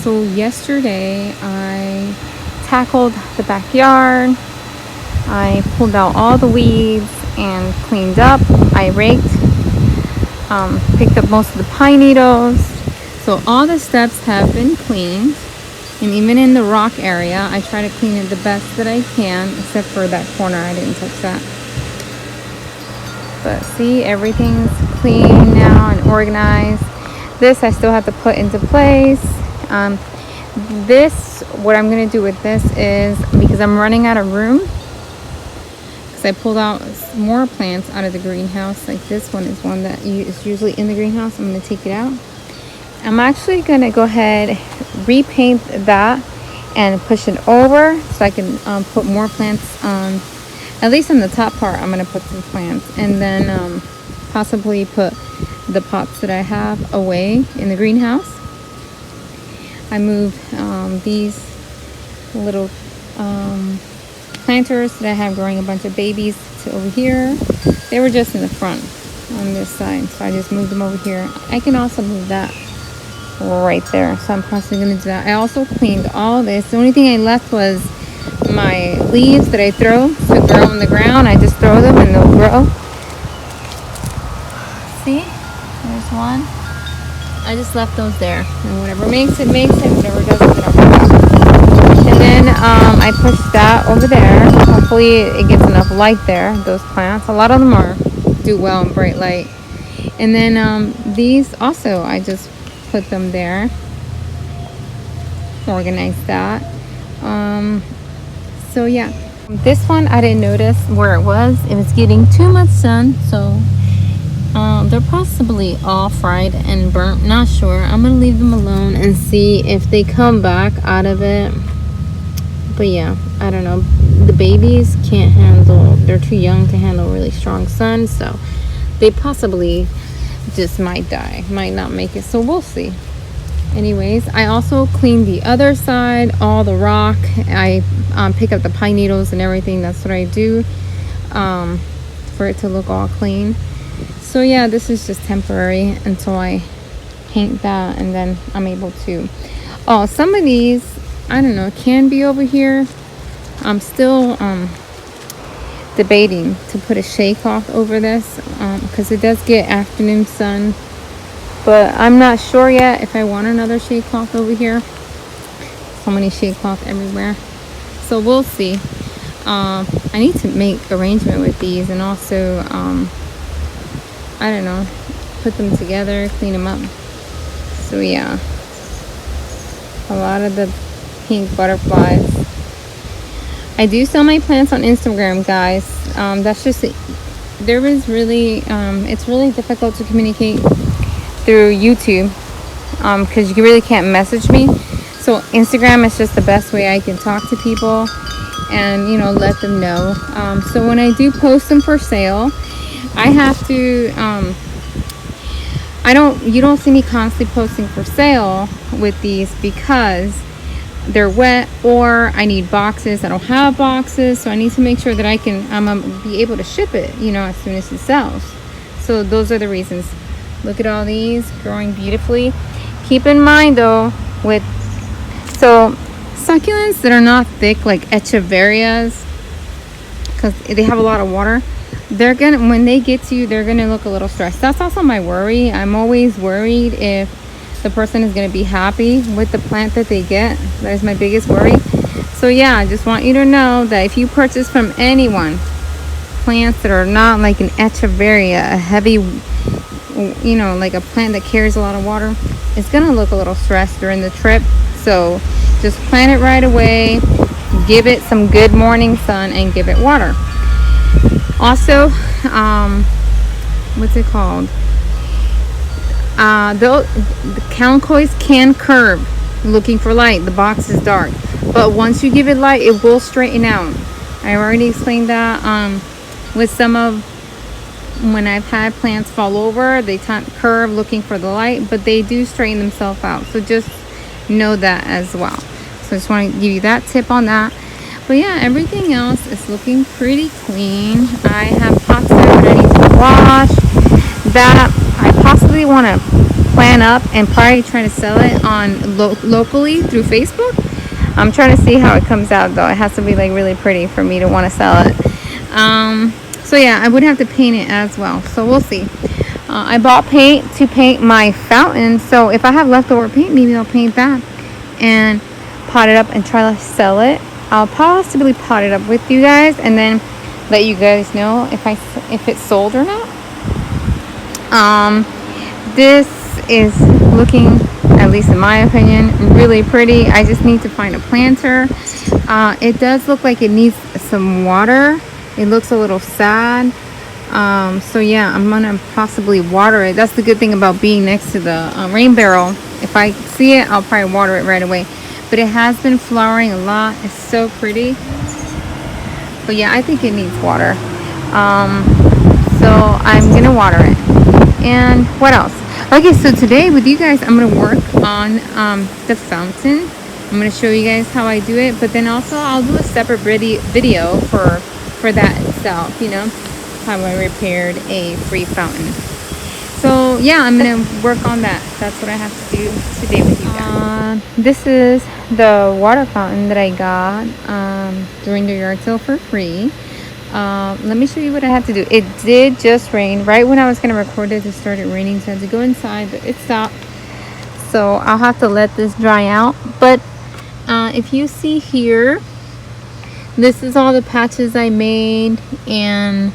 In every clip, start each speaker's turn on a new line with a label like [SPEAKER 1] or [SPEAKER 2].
[SPEAKER 1] So yesterday I tackled the backyard. I pulled out all the weeds and cleaned up. I raked, picked up most of the pine needles. So all the steps have been cleaned. And even in the rock area, I try to clean it the best that I can, except for that corner. I didn't touch that. But see, everything's clean now and organized. This I still have to put into place. What I'm going to do with this is, because I'm running out of room, because I pulled out more plants out of the greenhouse. Like this one is one that is usually in the greenhouse. I'm going to take it out. I'm actually going to go ahead, repaint that and push it over so I can put more plants on. At least on the top part, I'm going to put some plants, and then possibly put the pots that I have away in the greenhouse. I moved these little planters that I have growing a bunch of babies to over here. They were just in the front on this side, so I just moved them over here. I can also move that right there, so I'm possibly going to do that. I also cleaned all this. The only thing I left was my leaves that I throw to grow in the ground. I just throw them and they'll grow. See, there's one. I just left those there, and whatever makes it, whatever doesn't, it don't. And then I push that over there. Hopefully it gets enough light there, those plants. A lot of them do well in bright light. And then these also, I just put them there, organize that. So yeah, this one I didn't notice where it was getting too much sun, so they're possibly all fried and burnt, not sure. I'm gonna leave them alone and see if they come back out of it. But yeah, I don't know, the babies can't handle, they're too young to handle really strong sun, so they possibly just might die, might not make it, so we'll see. Anyways, I also cleaned the other side, all the rock. I pick up the pine needles and everything. That's what I do, for it to look all clean. So yeah, this is just temporary until I paint that, and then I'm able to. Oh, some of these, I don't know, can be over here. I'm still debating to put a shade cloth over this, because it does get afternoon sun. But I'm not sure yet if I want another shade cloth over here. So many shade cloth everywhere. So we'll see. I need to make arrangement with these, and also, I don't know, put them together, clean them up. So yeah, a lot of the pink butterflies. I do sell my plants on Instagram, guys. That's just it. It's really difficult to communicate through YouTube, because you really can't message me. So Instagram is just the best way I can talk to people and, you know, let them know. So when I do post them for sale, I have to, you don't see me constantly posting for sale with these, because they're wet, or I need boxes. I don't have boxes, so I need to make sure that I'm gonna be able to ship it, you know, as soon as it sells. So those are the reasons. Look at all these growing beautifully. Keep in mind though, so succulents that are not thick, like echeverias, because they have a lot of water, when they get to you, they're gonna look a little stressed. That's also my worry. I'm always worried if the person is gonna be happy with the plant that they get. That is my biggest worry. So yeah, I just want you to know that if you purchase from anyone plants that are not like an echeveria, a heavy, you know, like a plant that carries a lot of water, it's gonna look a little stressed during the trip. So just plant it right away, give it some good morning sun, and give it water. Also, what's it called, the calicoes can curve looking for light. The box is dark, but once you give it light, it will straighten out. I already explained that with some of when I've had plants fall over, they curve looking for the light, but they do straighten themselves out. So just know that as well. So I just want to give you that tip on that. But yeah, everything else is looking pretty clean. I have pots there that I need to wash. That I possibly want to plan up and probably try to sell it on locally through Facebook. I'm trying to see how it comes out though. It has to be like really pretty for me to want to sell it. So yeah, I would have to paint it as well. So we'll see. I bought paint to paint my fountain. So if I have leftover paint, maybe I'll paint that and pot it up and try to sell it. I'll possibly pot it up with you guys and then let you guys know if it's sold or not. This is looking, at least in my opinion, really pretty. I just need to find a planter. It does look like it needs some water. It looks a little sad. So yeah, I'm gonna possibly water it. That's the good thing about being next to the rain barrel. If I see it, I'll probably water it right away. But it has been flowering a lot. It's so pretty. But yeah, I think it needs water. So I'm gonna water it. And what else? Okay, so today with you guys, I'm gonna work on the fountain. I'm gonna show you guys how I do it, but then also I'll do a separate video for that itself, you know, how I repaired a free fountain. So yeah, I'm gonna work on that. That's what I have to do today with you guys. This is the water fountain that I got during the yard sale for free. Let me show you what I have to do. It did just rain. Right when I was gonna record it, it started raining, so I had to go inside, but it stopped. So I'll have to let this dry out. But if you see here, this is all the patches I made, and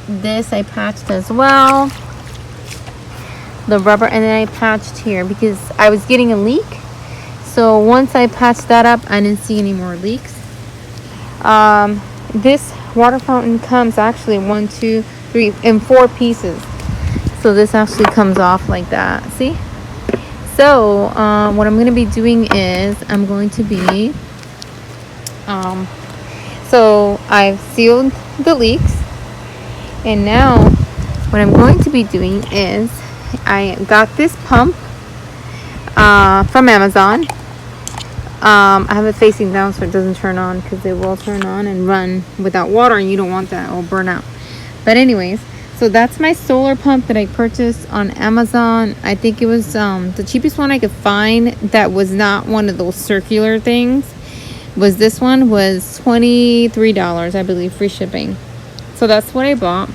[SPEAKER 1] this I patched as well. The rubber, and then I patched here because I was getting a leak. So once I patched that up, I didn't see any more leaks. This water fountain comes actually 1, 2, 3 in 4 pieces. So this actually comes off like that. See? So what I'm going to be doing is I'm going to be so I've sealed the leaks, and now what I'm going to be doing is I got this pump from Amazon. I have it facing down so it doesn't turn on, because it will turn on and run without water, and you don't want that. It will burn out. But anyways, so that's my solar pump that I purchased on Amazon. I think it was the cheapest one I could find that was not one of those circular things. Was this one was $23, I believe, free shipping. So that's what I bought.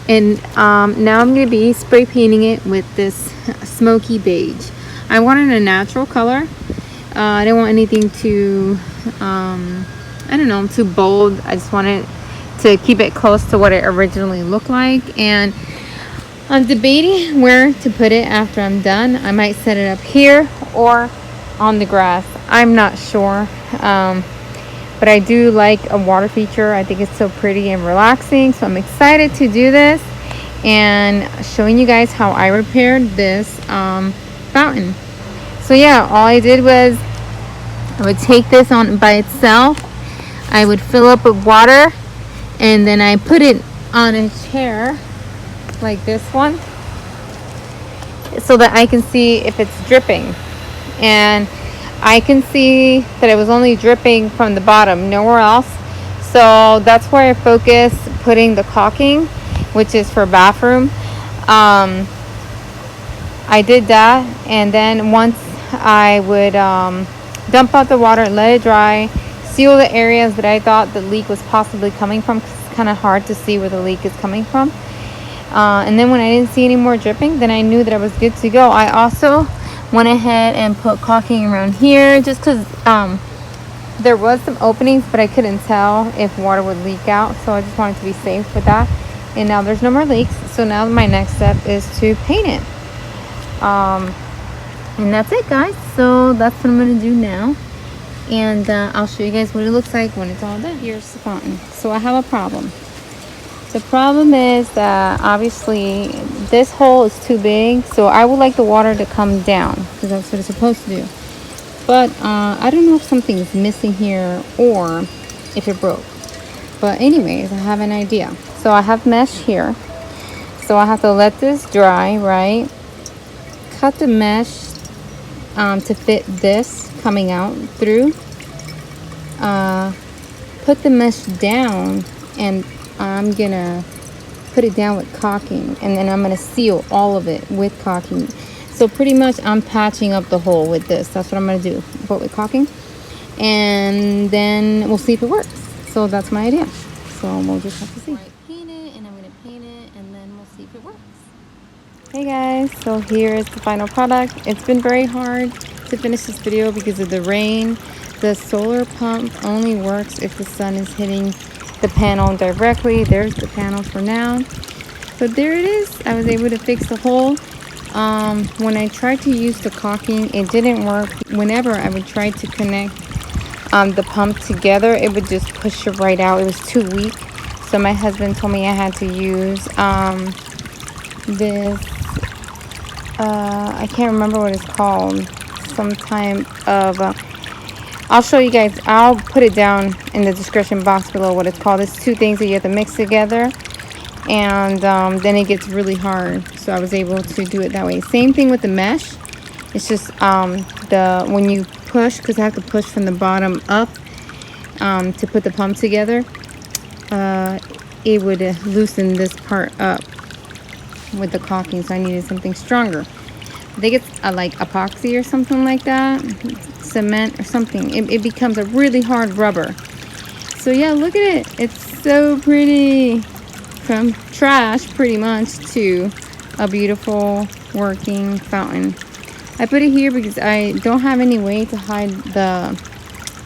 [SPEAKER 1] And now I'm going to be spray painting it with this smoky beige. I wanted a natural color. I didn't want anything too, I don't know, too bold. I just wanted to keep it close to what it originally looked like. And I'm debating where to put it after I'm done. I might set it up here or on the grass. I'm not sure. But I do like a water feature. I think it's so pretty and relaxing. So I'm excited to do this and showing you guys how I repaired this fountain. So yeah, all I did was I would take this on by itself. I would fill up with water, and then I put it on a chair like this one so that I can see if it's dripping. And I can see that it was only dripping from the bottom, nowhere else. So that's where I focus putting the caulking, which is for bathroom. I did that, and then once I would dump out the water, let it dry, seal the areas that I thought the leak was possibly coming from, 'cause it's kind of hard to see where the leak is coming from. And then when I didn't see any more dripping, then I knew that I was good to go. I also went ahead and put caulking around here just because there was some openings, but I couldn't tell if water would leak out, so I just wanted to be safe with that. And now there's no more leaks, so now my next step is to paint it. And that's it, guys. So that's what I'm going to do now, and I'll show you guys what it looks like when it's all done. Here's the fountain. So I have a problem. The problem is that obviously this hole is too big, so I would like the water to come down because that's what it's supposed to do. But I don't know if something is missing here or if it broke. But anyways, I have an idea. So I have mesh here. So I have to let this dry, right? Cut the mesh to fit this coming out through. Put the mesh down, and I'm gonna put it down with caulking, and then I'm gonna seal all of it with caulking. So pretty much I'm patching up the hole with this. That's what I'm going to do, but with caulking. And then we'll see if it works. So that's my idea. So we'll just have to see. Paint it, and I'm going to paint it, and then we'll see if it works. Hey guys, so here is the final product. It's been very hard to finish this video because of the rain. The solar pump only works if the sun is hitting the panel directly. There's the panel for now. So there it is. I was able to fix the hole. When I tried to use the caulking, it didn't work. Whenever I would try to connect the pump together, it would just push it right out. It was too weak. So my husband told me I had to use this, I can't remember what it's called. Some type of, I'll show you guys. I'll put it down in the description box below what it's called. It's two things that you have to mix together. And then it gets really hard, so I was able to do it that way. Same thing with the mesh. It's just when you push, because I have to push from the bottom up to put the pump together, it would loosen this part up with the caulking, so I needed something stronger. I think it's like epoxy or something like that, cement or something. It becomes a really hard rubber. So yeah, look at it. It's so pretty. From trash pretty much to a beautiful working fountain. I put it here because I don't have any way to hide the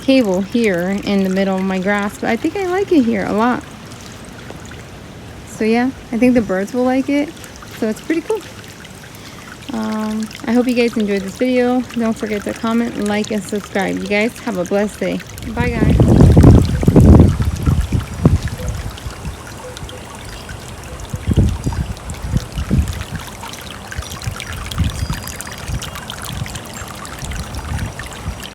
[SPEAKER 1] cable here in the middle of my grass, but I think I like it here a lot. So yeah, I think the birds will like it, so it's pretty cool. I hope you guys enjoyed this video. Don't forget to comment, like, and subscribe. You guys have a blessed day. Bye guys.